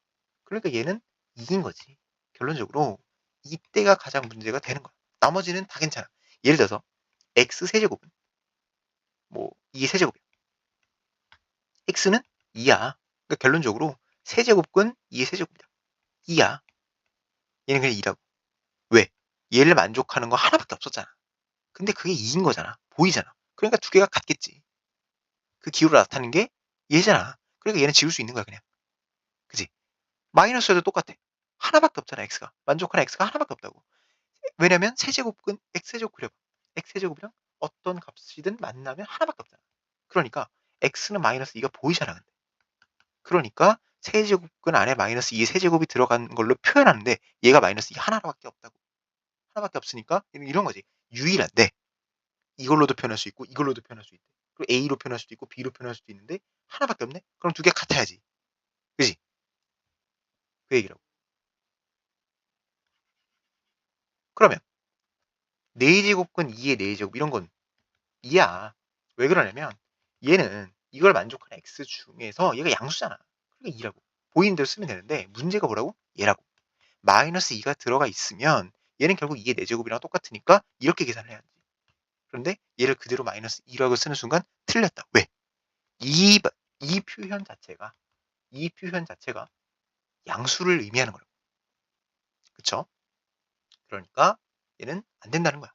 그러니까 얘는 2인 거지. 결론적으로 이때가 가장 문제가 되는 거야. 나머지는 다 괜찮아. 예를 들어서 x 세제곱은 뭐 2의 세제곱이야. x는 2야. 그러니까 결론적으로 세제곱근 2의 세제곱이다. 2야. 얘는 그냥 2라고. 왜? 얘를 만족하는 거 하나밖에 없었잖아. 근데 그게 2인 거잖아. 보이잖아. 그러니까 두 개가 같겠지. 그 기호를 나타내는 게 얘잖아. 그러니까 얘는 지울 수 있는 거야, 그냥. 그지? 마이너스여도 똑같아. 하나밖에 없잖아, x가. 만족하는 x가 하나밖에 없다고. 왜냐면 세제곱근 x제곱 그려봐. x제곱이랑 어떤 값이든 만나면 하나밖에 없잖아. 그러니까 x는 마이너스 2가 보이잖아, 근데. 그러니까 세제곱근 안에 마이너스 2의 세제곱이 들어간 걸로 표현하는데 얘가 마이너스 2 하나밖에 없다고. 하나밖에 없으니까 이런 거지. 유일한데 이걸로도 표현할 수 있고 이걸로도 표현할 수 있대. 그리고 A로 표현할 수도 있고 B로 표현할 수도 있는데 하나밖에 없네? 그럼 두 개 같아야지. 그지? 그 얘기라고. 그러면 4제곱근 2의 4제곱 이런 건 2야. 왜 그러냐면 얘는 이걸 만족하는 X 중에서 얘가 양수잖아. 그러니까 2라고. 보이는 대로 쓰면 되는데 문제가 뭐라고? 얘라고. 마이너스 2가 들어가 있으면 얘는 결국 2의 4제곱이랑 똑같으니까 이렇게 계산을 해야 돼. 그런데 얘를 그대로 마이너스 2라고 쓰는 순간 틀렸다. 왜? 이, 이 표현 자체가 이 표현 자체가 양수를 의미하는 거라고. 그쵸? 그러니까 얘는 안 된다는 거야.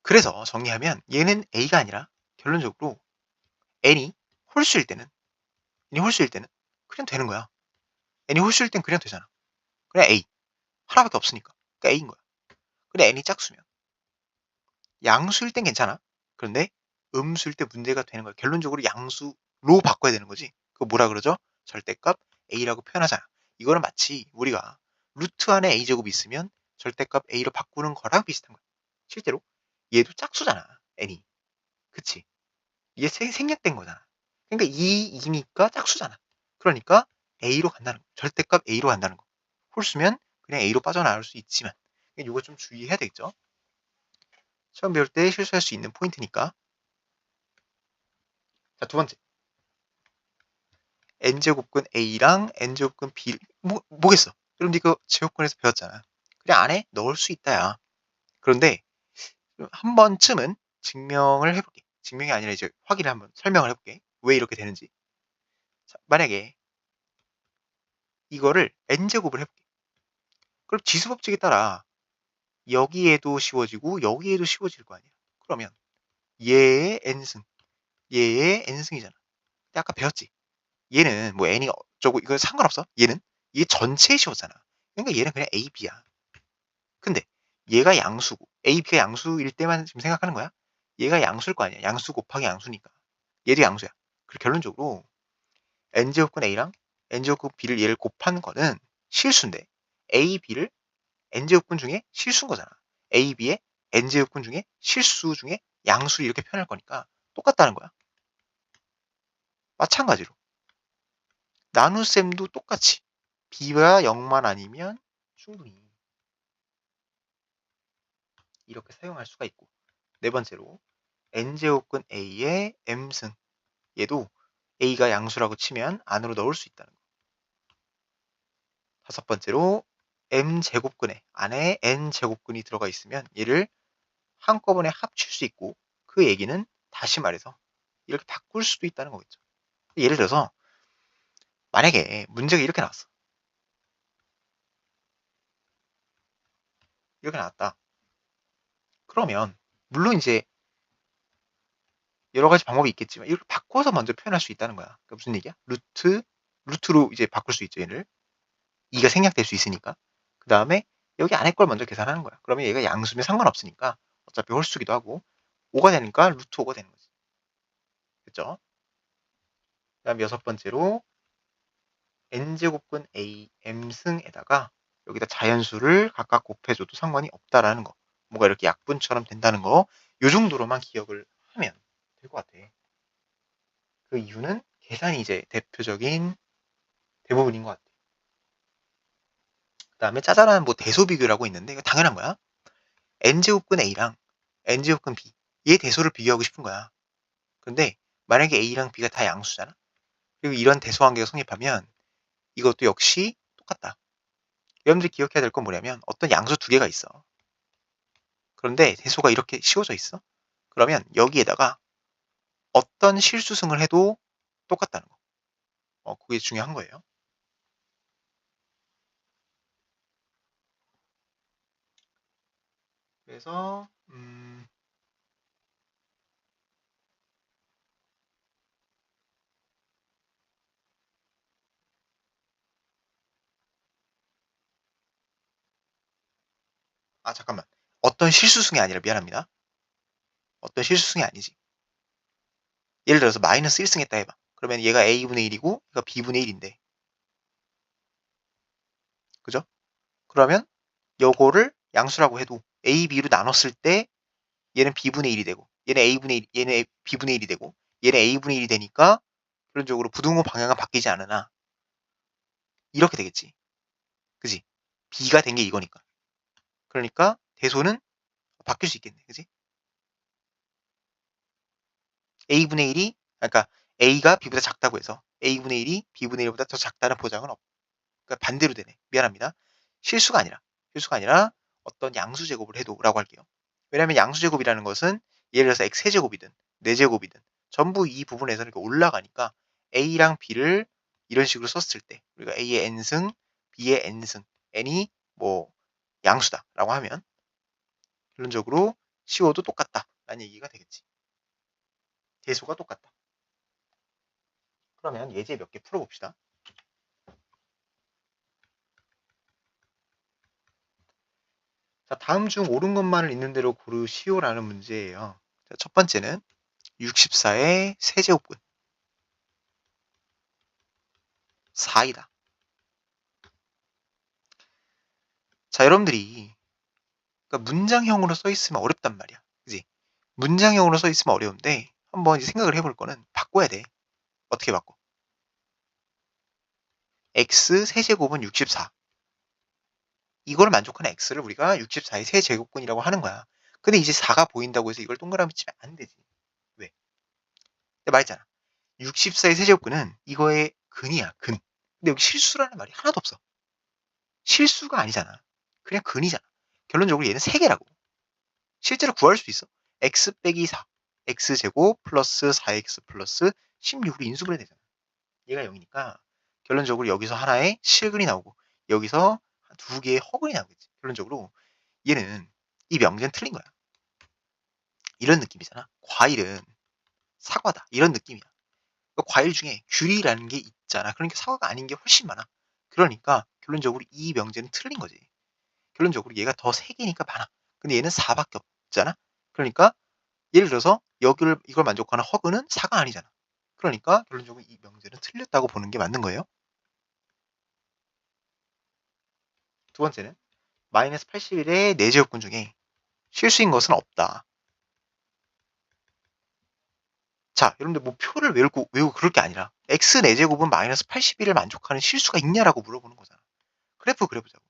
그래서 정리하면 얘는 A가 아니라 결론적으로 n이 홀수일 때는 n이 홀수일 때는 그냥 되는 거야. n이 홀수일 땐 그냥 되잖아. 그냥 A. 하나밖에 없으니까. 그러니까 A인 거야. 근데 n이 짝수면 양수일 땐 괜찮아. 그런데 음수일 때 문제가 되는 거야. 결론적으로 양수로 바꿔야 되는 거지. 그거 뭐라 그러죠? 절대값 A라고 표현하잖아. 이거는 마치 우리가 루트 안에 A제곱이 있으면 절대값 A로 바꾸는 거랑 비슷한 거야. 실제로 얘도 짝수잖아. n이. 그치? 이게 생략된 거잖아. 그러니까 2이니까 짝수잖아. 그러니까 A로 간다는 거. 절대값 A로 간다는 거. 홀수면 그냥 A로 빠져나올 수 있지만 이거 좀 주의해야 되겠죠? 처음 배울 때 실수할 수 있는 포인트니까. 자, 두 번째. n제곱근 A랑 n제곱근 B 뭐겠어? 그럼 이거 제곱근에서 배웠잖아. 그냥 안에 넣을 수 있다야. 그런데 한 번쯤은 증명을 해볼게. 증명이 아니라 이제 확인을 한번 설명을 해볼게. 왜 이렇게 되는지. 자, 만약에 이거를 n제곱을 해볼게. 그럼 지수법칙에 따라 여기에도 씌워지고 여기에도 씌워질 거 아니야. 그러면 얘의 n승, 얘의 n승이잖아. 근데 아까 배웠지? 얘는 뭐 n이 어쩌고 이거 상관없어. 얘는 얘 전체에 씌웠잖아. 그러니까 얘는 그냥 a, b야. 근데 얘가 양수고 a, b가 양수일 때만 지금 생각하는 거야. 얘가 양수일 거 아니야. 양수 곱하기 양수니까. 얘도 양수야. 그리고 결론적으로 n제곱근 a랑 n제곱근 b를 얘를 곱한 거는 실수인데 a, b를 n제곱근 중에 실수인 거잖아. a, b의 n제곱근 중에 실수 중에 양수를 이렇게 표현할 거니까 똑같다는 거야. 마찬가지로 나눗셈도 똑같이 b가 0만 아니면 충분히 이렇게 사용할 수가 있고, 네 번째로 n제곱근 a의 m승, 얘도 a가 양수라고 치면 안으로 넣을 수 있다는 거. 다섯 번째로 m제곱근에 안에 n제곱근이 들어가 있으면 얘를 한꺼번에 합칠 수 있고, 그 얘기는 다시 말해서 이렇게 바꿀 수도 있다는 거겠죠. 예를 들어서 만약에 문제가 이렇게 나왔어. 이렇게 나왔다. 그러면 물론 이제 여러 가지 방법이 있겠지만 이렇게 바꿔서 먼저 표현할 수 있다는 거야. 그러니까 무슨 얘기야? 루트로 이제 바꿀 수 있죠. 얘를 2가 생략될 수 있으니까. 그 다음에 여기 안에 걸 먼저 계산하는 거야. 그러면 얘가 양수면 상관없으니까 어차피 홀수기도 하고 5가 되니까 루트 5가 되는 거지. 그죠? 그 다음 여섯 번째로 n제곱근 a m승에다가 여기다 자연수를 각각 곱해줘도 상관이 없다라는 거. 뭔가 이렇게 약분처럼 된다는 거. 요 정도로만 기억을 하면 될 것 같아. 그 이유는 계산이 이제 대표적인 대부분인 것 같아. 그 다음에 짜잘한 뭐 대소 비교라고 있는데 이거 당연한 거야. n제곱근 a랑 n제곱근 b 얘 대소를 비교하고 싶은 거야. 근데 만약에 a랑 b가 다 양수잖아. 그리고 이런 대소 관계가 성립하면 이것도 역시 똑같다. 여러분들이 기억해야 될 건 뭐냐면 어떤 양수 두 개가 있어. 그런데 대소가 이렇게 씌워져 있어. 그러면 여기에다가 어떤 실수승을 해도 똑같다는 거. 그게 중요한 거예요. 그래서 잠깐만. 어떤 실수승이 아니라 미안합니다. 어떤 실수승이 아니지. 예를 들어서 마이너스 1승 했다 해봐. 그러면 얘가 a분의 1이고 얘가 b분의 1인데. 그죠? 그러면 요거를 양수라고 해도 a, b로 나눴을 때 얘는 b분의 1이 되고 얘는 a분의 1, 얘는 b분의 1이 되고 얘는 a분의 1이 되니까 결론적으로 부등호 방향은 바뀌지 않으나 이렇게 되겠지. 그지? b가 된 게 이거니까. 그러니까 대소는 바뀔 수 있겠네. 그지? a분의 1이 그러니까 a가 b보다 작다고 해서 a분의 1이 b분의 1보다 더 작다는 보장은 없고 그러니까 반대로 되네. 미안합니다. 실수가 아니라 어떤 양수 제곱을 해도 라고 할게요. 왜냐하면 양수 제곱이라는 것은 예를 들어서 x 세제곱이든 4제곱이든 전부 이 부분에서 이렇게 올라가니까 a랑 b를 이런 식으로 썼을 때 우리가 a의 n승, b의 n승, n이 뭐 양수다라고 하면 결론적으로 씌워도 똑같다라는 얘기가 되겠지. 대소가 똑같다. 그러면 예제 몇 개 풀어봅시다. 자, 다음 중 옳은 것만을 있는 대로 고르시오라는 문제예요. 자, 첫 번째는 64의 세제곱근 4이다. 자, 여러분들이 그러니까 문장형으로 써 있으면 어렵단 말이야. 그지? 문장형으로 써 있으면 어려운데 한번 이제 생각을 해볼 거는 바꿔야 돼. 어떻게 바꿔? x 세제곱은 64. 이걸 만족하는 x를 우리가 64의 세제곱근이라고 하는 거야. 근데 이제 4가 보인다고 해서 이걸 동그라미 치면 안 되지. 왜? 내가 말했잖아. 64의 세제곱근은 이거의 근이야, 근. 근데 여기 실수라는 말이 하나도 없어. 실수가 아니잖아. 그냥 근이잖아. 결론적으로 얘는 3개라고. 실제로 구할 수 있어. x 빼기 4. x제곱 플러스 4x 플러스 16으로 인수분해 되잖아. 얘가 0이니까 결론적으로 여기서 하나의 실근이 나오고 여기서 2개의 허근이 나오겠지. 결론적으로 얘는 이 명제는 틀린 거야. 이런 느낌이잖아. 과일은 사과다. 이런 느낌이야. 그러니까 과일 중에 귤이라는 게 있잖아. 그러니까 사과가 아닌 게 훨씬 많아. 그러니까 결론적으로 이 명제는 틀린 거지. 결론적으로 얘가 더 3개니까 많아. 근데 얘는 4밖에 없잖아. 그러니까 예를 들어서 이걸 만족하는 허그는 4가 아니잖아. 그러니까 결론적으로 이 명제는 틀렸다고 보는 게 맞는 거예요. 두 번째는 마이너스 81의 4제곱근 중에 실수인 것은 없다. 자, 여러분들 뭐 표를 외우고 그럴 게 아니라 x 4제곱은 마이너스 81을 만족하는 실수가 있냐라고 물어보는 거잖아. 그래프 그려보자고.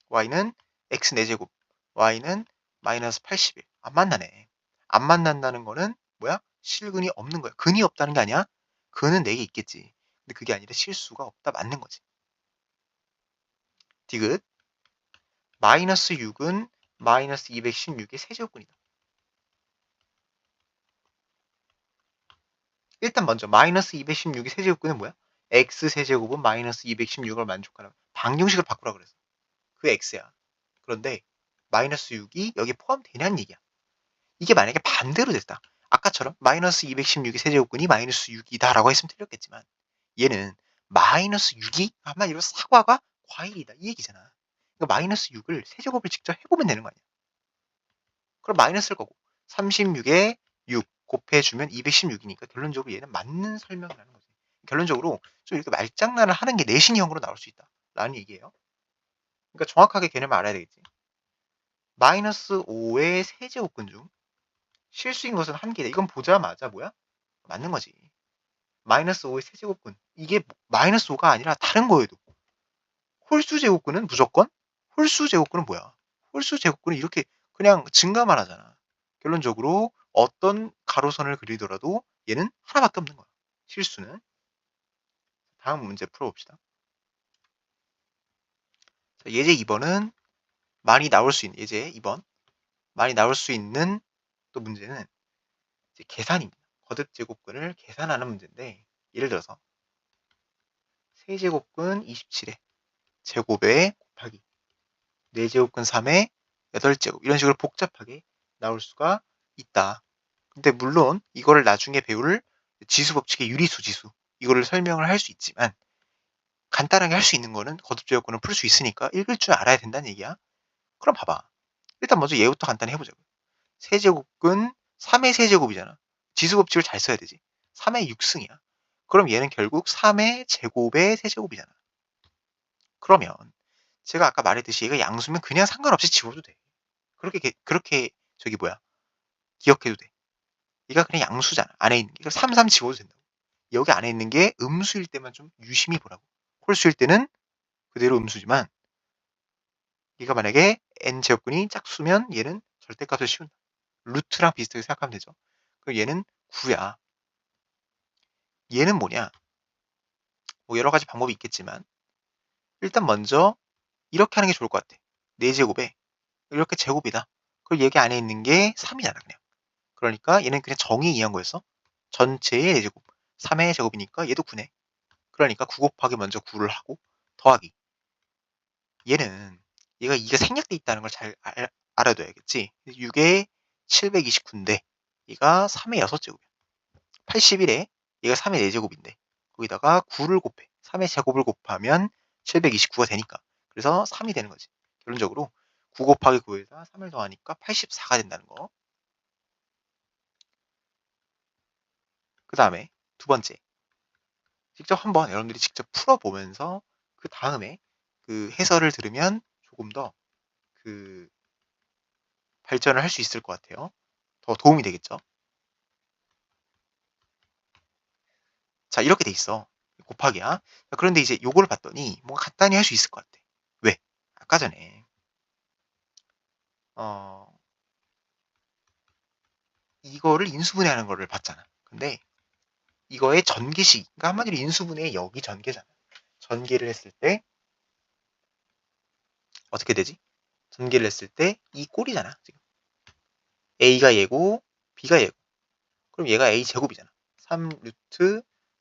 y는 x 4제곱, y는 마이너스 81. 안 만나네. 안 만난다는 거는 뭐야? 실근이 없는 거야. 근이 없다는 게 아니야. 근은 4개 있겠지. 근데 그게 아니라 실수가 없다 맞는 거지. 디귿 마이너스 6은 마이너스 216의 세제곱근이다. 일단 먼저 마이너스 216의 세제곱근은 뭐야? x 세제곱은 마이너스 216을 만족하는 방정식을 바꾸라 그랬어. 그 x야. 그런데 마이너스 6이 여기 포함되냐는 얘기야. 이게 만약에 반대로 됐다. 아까처럼 마이너스 216의 세제곱근이 마이너스 6이다라고 했으면 틀렸겠지만 얘는 마이너스 6이 한마디로 사과가 과일이다 이 얘기잖아. 그러니까 마이너스 6을 세제곱을 직접 해보면 되는 거 아니야. 그럼 마이너스일 거고 36에 6 곱해주면 216이니까 결론적으로 얘는 맞는 설명을 하는 거지. 결론적으로 좀 이렇게 말장난을 하는 게 내신형으로 나올 수 있다. 라는 얘기예요. 그러니까 정확하게 개념을 알아야 되겠지. 마이너스 5의 세제곱근 중 실수인 것은 한 개다. 이건 보자마자 뭐야? 맞는 거지. 마이너스 5의 세제곱근. 이게 마이너스 5가 아니라 다른 거에도. 홀수 제곱근은 무조건? 홀수 제곱근은 뭐야? 홀수 제곱근은 이렇게 그냥 증가만 하잖아. 결론적으로 어떤 가로선을 그리더라도 얘는 하나밖에 없는 거야. 실수는. 다음 문제 풀어봅시다. 자, 예제 2번은 많이 나올 수 있는, 예제 2번. 많이 나올 수 있는 또 문제는 이제 계산입니다. 거듭 제곱근을 계산하는 문제인데, 예를 들어서 세제곱근 27에 제곱에 곱하기 4제곱근 3에 8제곱 이런 식으로 복잡하게 나올 수가 있다. 근데 물론 이거를 나중에 배울 지수법칙의 유리수지수 이거를 설명을 할 수 있지만 간단하게 할 수 있는 거는 거듭제곱근을 풀 수 있으니까 읽을 줄 알아야 된다는 얘기야. 그럼 봐봐. 일단 먼저 얘부터 간단히 해보자고. 세제곱근 3의 세제곱이잖아. 지수법칙을 잘 써야 되지. 3의 6승이야. 그럼 얘는 결국 3의 제곱의 세제곱이잖아. 그러면 제가 아까 말했듯이 얘가 양수면 그냥 상관없이 지워도 돼. 그렇게 저기 뭐야 기억해도 돼. 얘가 그냥 양수잖아. 안에 있는 게. 3, 3 지워도 된다고. 여기 안에 있는 게 음수일 때만 좀 유심히 보라고. 홀수일 때는 그대로 음수지만 얘가 만약에 n제곱근이 짝수면 얘는 절대값을 씌운다. 루트랑 비슷하게 생각하면 되죠. 그럼 얘는 9야. 얘는 뭐냐? 뭐 여러 가지 방법이 있겠지만 일단 먼저 이렇게 하는 게 좋을 것 같아. 4제곱에 이렇게 제곱이다. 그리고 여기 안에 있는 게 3이잖아 그냥. 그러니까 얘는 그냥 정의 이해한 거였어. 전체의 4제곱. 3의 제곱이니까 얘도 9네. 그러니까 9 곱하기 먼저 9를 하고 더하기. 얘는 얘가 2가 생략돼 있다는 걸 잘 알아둬야겠지. 6에 729인데 얘가 3의 6제곱이야. 81에 얘가 3의 4제곱인데 거기다가 9를 곱해. 3의 제곱을 곱하면 729가 되니까. 그래서 3이 되는 거지. 결론적으로 9 곱하기 9에다 3을 더하니까 84가 된다는 거. 그 다음에 두 번째. 직접 한번 여러분들이 직접 풀어보면서 그 다음에 그 해설을 들으면 조금 더 그 발전을 할 수 있을 것 같아요. 더 도움이 되겠죠. 자, 이렇게 돼 있어. 곱하기야. 그런데 이제 요거를 봤더니 뭔가 간단히 할 수 있을 것 같아. 왜? 아까 전에 이거를 인수분해하는 거를 봤잖아. 근데 이거의 전개식, 그러니까 한마디로 인수분해의 여기 전개잖아. 전개를 했을 때 어떻게 되지? 전개를 했을 때 이 꼴이잖아. 지금 a가 얘고 b가 얘고. 그럼 얘가 a 제곱이잖아.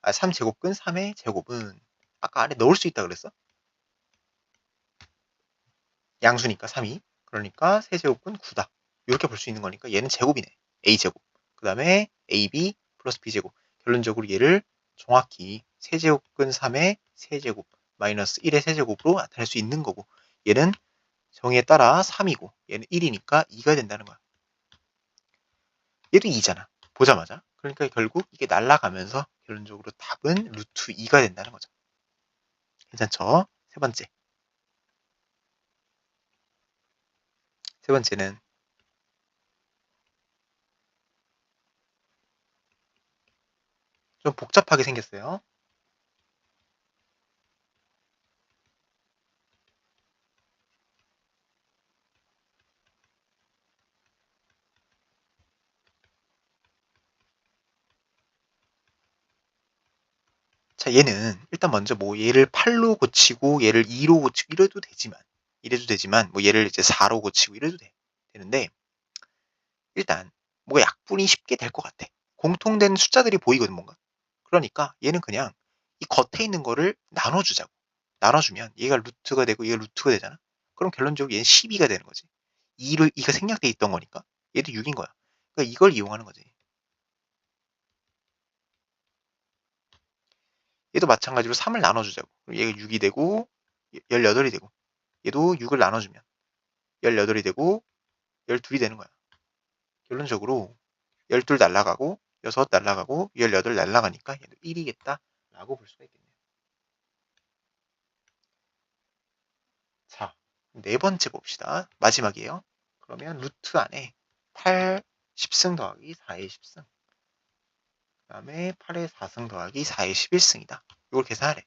3제곱근 3의 제곱은 아까 안에 넣을 수 있다 그랬어? 양수니까 3이. 그러니까 세제곱근 9다. 이렇게 볼 수 있는 거니까 얘는 제곱이네. a제곱. 그 다음에 ab 플러스 b제곱. 결론적으로 얘를 정확히 세제곱근 3의 세제곱 마이너스 1의 세제곱으로 나타낼 수 있는 거고 얘는 정의에 따라 3이고 얘는 1이니까 2가 된다는 거야. 얘도 2잖아. 보자마자. 그러니까 결국 이게 날아가면서 결론적으로 답은 루트 2가 된다는 거죠. 괜찮죠? 세 번째. 세 번째는 좀 복잡하게 생겼어요. 자, 얘는 일단 먼저 뭐 얘를 8로 고치고 얘를 2로 고치고 이래도 되지만 뭐 얘를 이제 4로 고치고 이래도 되는데 일단 뭐가 약분이 쉽게 될 것 같아. 공통된 숫자들이 보이거든 뭔가. 그러니까 얘는 그냥 이 겉에 있는 거를 나눠주자고. 나눠주면 얘가 루트가 되고 얘가 루트가 되잖아. 그럼 결론적으로 얘는 12가 되는 거지. 2가 생략돼 있던 거니까 얘도 6인 거야. 그러니까 이걸 이용하는 거지. 얘도 마찬가지로 3을 나눠주자고. 그럼 얘가 6이 되고 18이 되고 얘도 6을 나눠주면 18이 되고 12이 되는 거야. 결론적으로 12 날라가고 6 날라가고 18 날라가니까 얘도 1이겠다라고 볼 수가 있겠네요. 네 번째 봅시다. 마지막이에요. 그러면 루트 안에 8 10승 더하기 4의 10승. 그 다음에 8의 4승 더하기 4의 11승이다. 이걸 계산하래.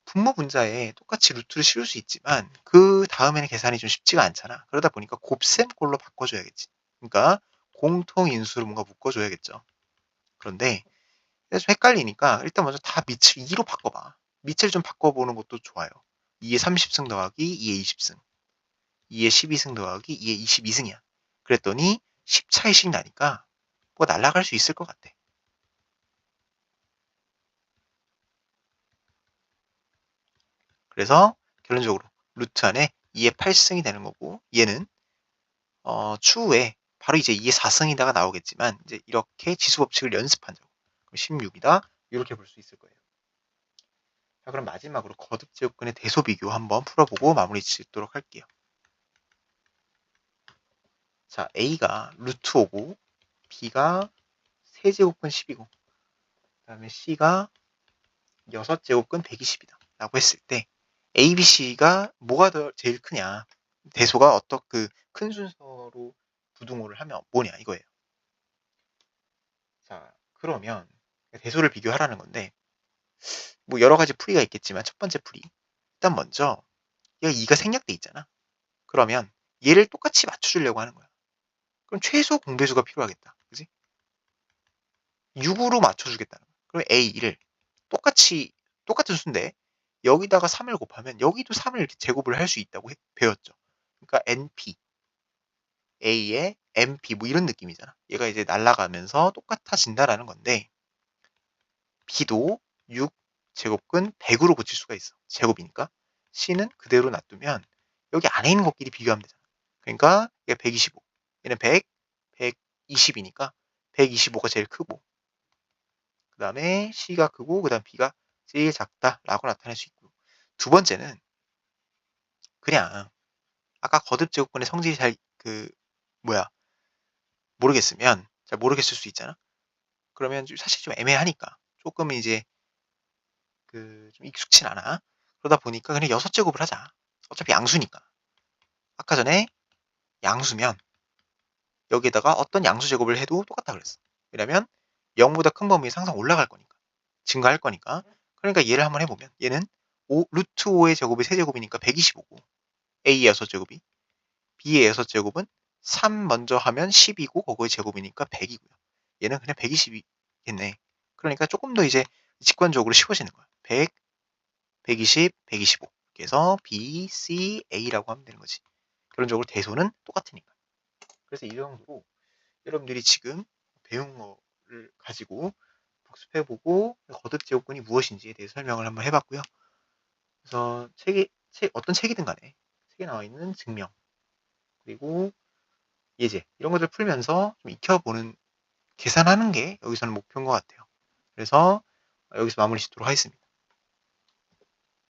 분모 분자에 똑같이 루트를 씌울 수 있지만 그 다음에는 계산이 좀 쉽지가 않잖아. 그러다 보니까 곱셈 꼴로 바꿔줘야겠지. 그러니까 공통인수를 뭔가 묶어줘야겠죠. 그런데 좀 헷갈리니까 일단 먼저 다 밑을 2로 바꿔봐. 밑을 좀 바꿔보는 것도 좋아요. 2의 30승 더하기 2의 20승. 2의 12승 더하기 2의 22승이야. 그랬더니 10 차이씩 나니까 뭐가 날아갈 수 있을 것 같아. 그래서 결론적으로 루트 안에 2의 8승이 되는 거고 얘는 추후에 바로 이제 2의 4승이다가 나오겠지만 이제 이렇게 지수법칙을 연습한 적. 그럼 16이다. 이렇게 볼 수 있을 거예요. 자, 그럼 마지막으로 거듭제곱근의 대소 비교 한번 풀어보고 마무리 짓도록 할게요. 자, A가 루트 5고 B가 세제곱근 10이고 그 다음에 C가 6제곱근 120이다. 라고 했을 때 A, B, C가 뭐가 더 제일 크냐 대소가 어떻게 큰 순서로 부등호를 하면 뭐냐 이거예요. 자, 그러면 대소를 비교하라는 건데 뭐 여러 가지 풀이가 있겠지만 첫 번째 풀이 일단 먼저 얘가 2가 생략돼 있잖아. 그러면 얘를 똑같이 맞춰주려고 하는 거야. 그럼 최소 공배수가 필요하겠다. 그지? 6으로 맞춰주겠다는 거야. 그럼 A를 똑같은 수인데 여기다가 3을 곱하면 여기도 3을 이렇게 제곱을 할 수 있다고 배웠죠. 그러니까 NP, A의 MP 뭐 이런 느낌이잖아. 얘가 이제 날아가면서 똑같아진다라는 건데 B도 6 제곱근 100으로 고칠 수가 있어. 제곱이니까. C는 그대로 놔두면 여기 안에 있는 것끼리 비교하면 되잖아. 그러니까 얘가 125, 얘는 100, 120이니까 125가 제일 크고 그 다음에 C가 크고 그 다음 B가 제일 작다라고 나타낼 수 있고 두 번째는 그냥 아까 거듭제곱근의 성질이 잘 뭐야 모르겠으면 잘 모르겠을 수 있잖아. 그러면 사실 좀 애매하니까 조금 이제 좀 익숙진 않아. 그러다 보니까 그냥 6제곱을 하자. 어차피 양수니까. 아까 전에 양수면 여기에다가 어떤 양수 제곱을 해도 똑같다 그랬어. 왜냐면 0보다 큰 범위에서 항상 올라갈 거니까. 증가할 거니까. 그러니까 얘를 한번 해보면 얘는 루트 5의 제곱이 세제곱이니까 125고 A의 6제곱이 B의 6제곱은 3 먼저 하면 10이고 그거의 제곱이니까 100이고요. 얘는 그냥 120이겠네. 그러니까 조금 더 이제 직관적으로 쉬워지는 거야. 100, 120, 125. 그래서 B, C, A라고 하면 되는 거지. 결론적으로 대소는 똑같으니까. 그래서 이 정도로 여러분들이 지금 배운 거를 가지고 복습해보고 거듭제곱근이 무엇인지에 대해 설명을 한번 해봤고요. 그래서 어떤 책이든 간에 책에 나와 있는 증명 그리고 예제 이런 것들 풀면서 좀 익혀보는 계산하는 게 여기서는 목표인 것 같아요. 그래서 여기서 마무리 짓도록 하겠습니다.